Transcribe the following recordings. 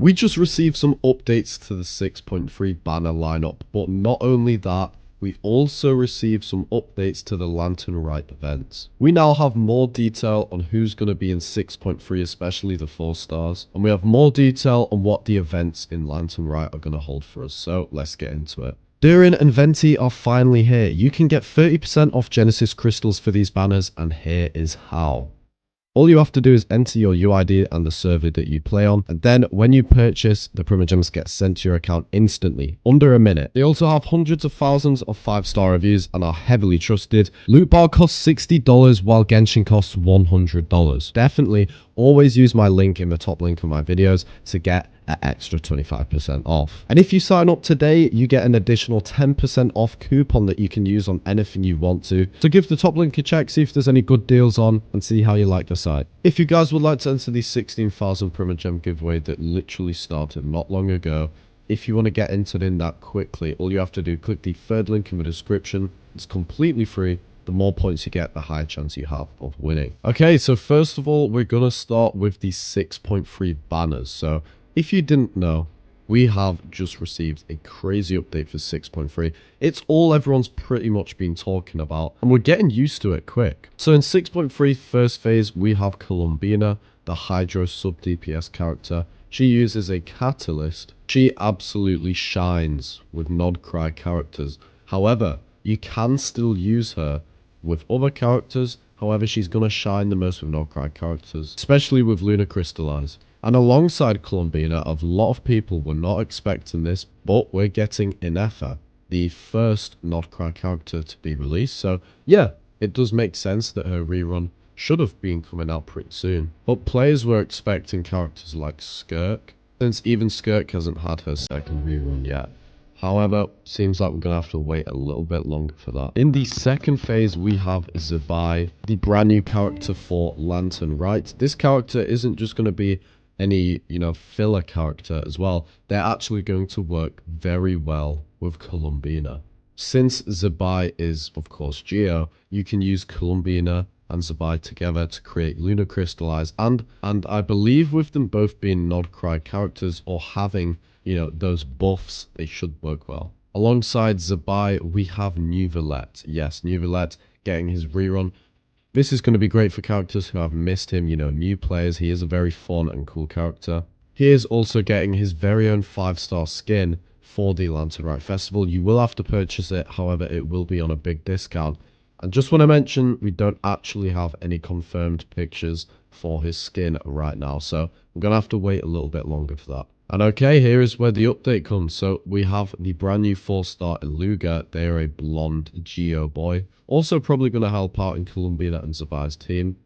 We just received some updates to the 6.3 banner lineup, but not only that, we also received some updates to the Lantern Rite events. We now have more detail on who's going to be in 6.3, especially the 4 stars, and we have more detail on what the events in Lantern Rite are going to hold for us, so let's get into it. DURIN and Venti are finally here. You can get 30% off Genesis crystals for these banners, and here is how. All you have to do is enter your UID and the server that you play on, and then when you purchase, the Primogems get sent to your account instantly, under a minute. They also have hundreds of thousands of 5-star reviews and are heavily trusted. Loot bar costs $60 while Genshin costs $100. Definitely always use my link in the top link of my videos to get an extra 25% off. And if you sign up today, you get an additional 10% off coupon that you can use on anything you want to. So give the top link a check, see if there's any good deals on, and see how you like the site. If you guys would like to enter the 16,000 Primogem giveaway that literally started not long ago, if you want to get entered in that quickly, all you have to do, click the third link in the description. It's completely free. The more points you get, the higher chance you have of winning. Okay, so first of all, we're going to start with the 6.3 banners. So if you didn't know, we have just received a crazy update for 6.3. It's all everyone's pretty much been talking about, and we're getting used to it quick. So in 6.3 first phase, we have Columbina, the Hydro sub DPS character. She uses a catalyst. She absolutely shines with Nod Cry characters. However, you can still use her with other characters. However, she's going to shine the most with Nod Cry characters, especially with Lunar Crystallize. And alongside Columbina, a lot of people were not expecting this, but we're getting Inefa, the first Nod Cry character to be released. So yeah, it does make sense that her rerun should have been coming out pretty soon. But players were expecting characters like Skirk, since even Skirk hasn't had her second rerun yet. However, seems like we're going to have to wait a little bit longer for that. In the second phase, we have Zabai, the brand new character for Lantern Rite. This character isn't just going to be any, filler character as well. They're actually going to work very well with Columbina. Since Zabai is, of course, Geo, you can use Columbina and Zabai together to create Lunar Crystallize, and I believe with them both being Nod Cry characters or having, those buffs, they should work well. Alongside Zabai, we have Nuvalet. Yes, Nuvalet getting his rerun. This is going to be great for characters who have missed him, new players. He is a very fun and cool character. He is also getting his very own 5-star skin for the Lantern Rite Festival. You will have to purchase it, however, it will be on a big discount. And just want to mention, we don't actually have any confirmed pictures for his skin right now, so we're going to have to wait a little bit longer for that. And okay, here is where the update comes. So we have the brand new 4-star Iluga. They are a blonde Geo boy. Also probably going to help out in Columbina and Zabai's team.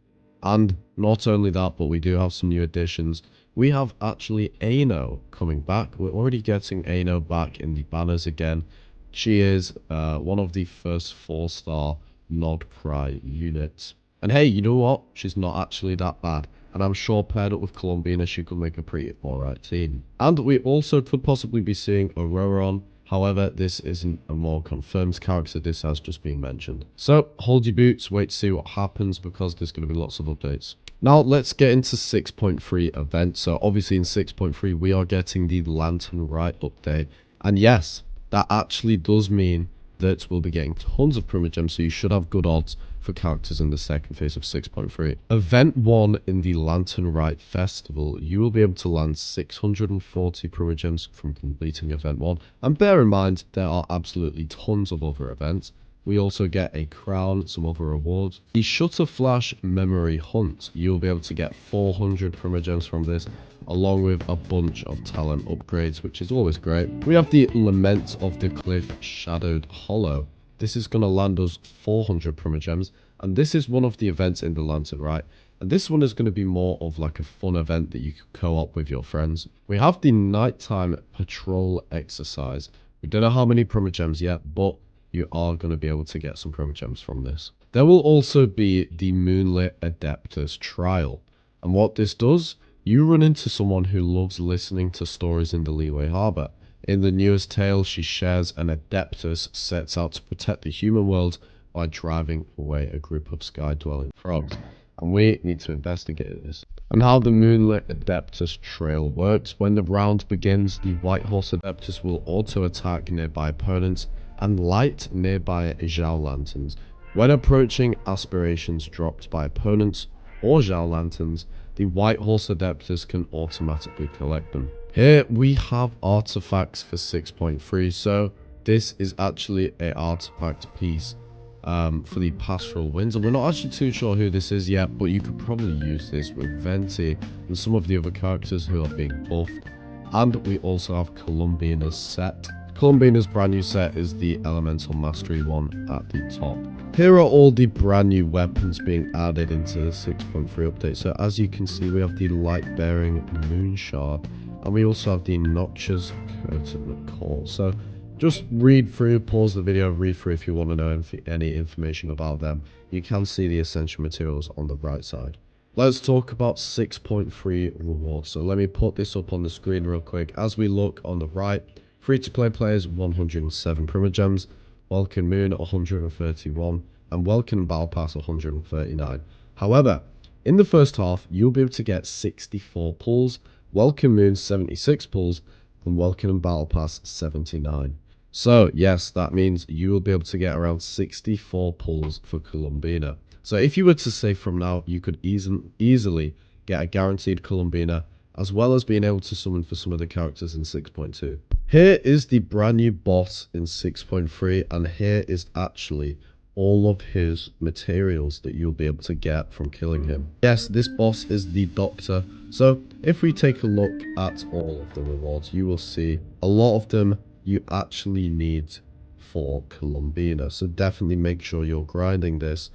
And not only that, but we do have some new additions. We have actually Ano coming back. We're already getting Ano back in the banners again. She is one of the first 4-star Nod Cry units. And hey, you know what? She's not actually that bad. And I'm sure paired up with Columbina, she could make a pretty alright team. And we also could possibly be seeing Auroron. However, this isn't a more confirmed character, this has just been mentioned. So, hold your boots, wait to see what happens, because there's going to be lots of updates. Now, let's get into 6.3 events. So, obviously in 6.3, we are getting the Lantern Rite update. And yes, that actually does mean that we'll be getting tons of Primogems, so you should have good odds for characters in the second phase of 6.3. Event 1 in the Lantern Rite Festival, you will be able to land 640 Primogems from completing Event 1. And bear in mind, there are absolutely tons of other events. We also get a crown, some other rewards. The Shutter Flash Memory Hunt, you'll be able to get 400 Primogems from this, along with a bunch of talent upgrades, which is always great. We have the Lament of the Cliff Shadowed Hollow. This is going to land us 400 Primogems, and this is one of the events in the Lantern Rite. And this one is going to be more of like a fun event that you can co-op with your friends. We have the Nighttime Patrol Exercise. We don't know how many Primogems yet, but you are going to be able to get some Primogems from this. There will also be the Moonlit Adeptus Trial. And what this does, you run into someone who loves listening to stories in the Leeway Harbour. In the newest tale, she shares an Adeptus sets out to protect the human world by driving away a group of sky-dwelling frogs. and we need to investigate this. And how the Moonlit Adeptus Trail works: when the round begins, the White Horse Adeptus will auto-attack nearby opponents and light nearby Zhao Lanterns. When approaching aspirations dropped by opponents or Zhao Lanterns, the White Horse Adeptus can automatically collect them. Here we have artifacts for 6.3, so this is actually a artifact piece for the Pastoral Winds, and we're not actually too sure who this is yet, but you could probably use this with Venti and some of the other characters who are being buffed. And we also have Columbina's set. Columbina's brand new set is the Elemental Mastery one at the top. Here are all the brand new weapons being added into the 6.3 update. So as you can see, we have the Light Bearing Moon Shard, and we also have the Noxious Curtain Call. So just read through, pause the video, read through if you want to know any information about them. You can see the essential materials on the right side. Let's talk about 6.3 rewards. So let me put this up on the screen real quick. As we look on the right, free-to-play players 107 Primogems, Welkin Moon 131, and Welkin Battle Pass 139. However, in the first half, you'll be able to get 64 pulls, Welkin Moon 76 pulls, and Welkin Battle Pass 79. So yes, that means you will be able to get around 64 pulls for Columbina. So if you were to say from now, you could easily get a guaranteed Columbina, as well as being able to summon for some of the characters in 6.2. Here is the brand new boss in 6.3, and here is actually all of his materials that you'll be able to get from killing him. Yes, this boss is the Doctor. So if we take a look at all of the rewards, you will see a lot of them you actually need for Columbina. So definitely make sure you're grinding this,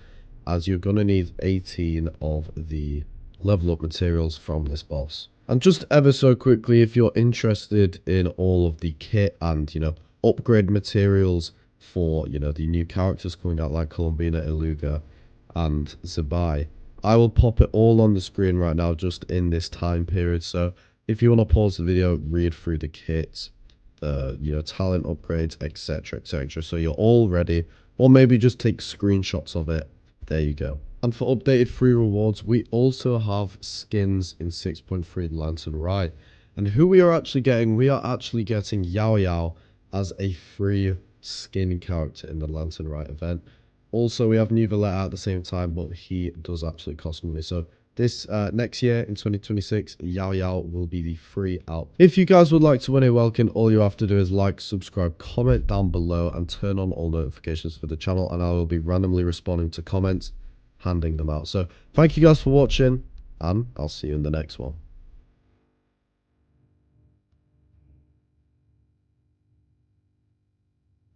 as you're going to need 18 of the level up materials from this boss. And just ever so quickly, if you're interested in all of the kit and, upgrade materials for, the new characters coming out like Columbina, Iluga, and Zabai, I will pop it all on the screen right now, just in this time period. So if you want to pause the video, read through the kits, talent upgrades, etc, etc, so you're all ready, or maybe just take screenshots of it. There you go. And for updated free rewards, we also have skins in 6.3 Lantern Rite. And who we are actually getting, we are actually getting Yao Yao as a free skin character in the Lantern Rite event. Also, we have New Valletta at the same time, but he does actually cost money. So this next year in 2026, Yao Yao will be the free out. If you guys would like to win a Welkin, all you have to do is like, subscribe, comment down below, and turn on all notifications for the channel, and I will be randomly responding to comments, handing them out. So thank you guys for watching, and I'll see you in the next one.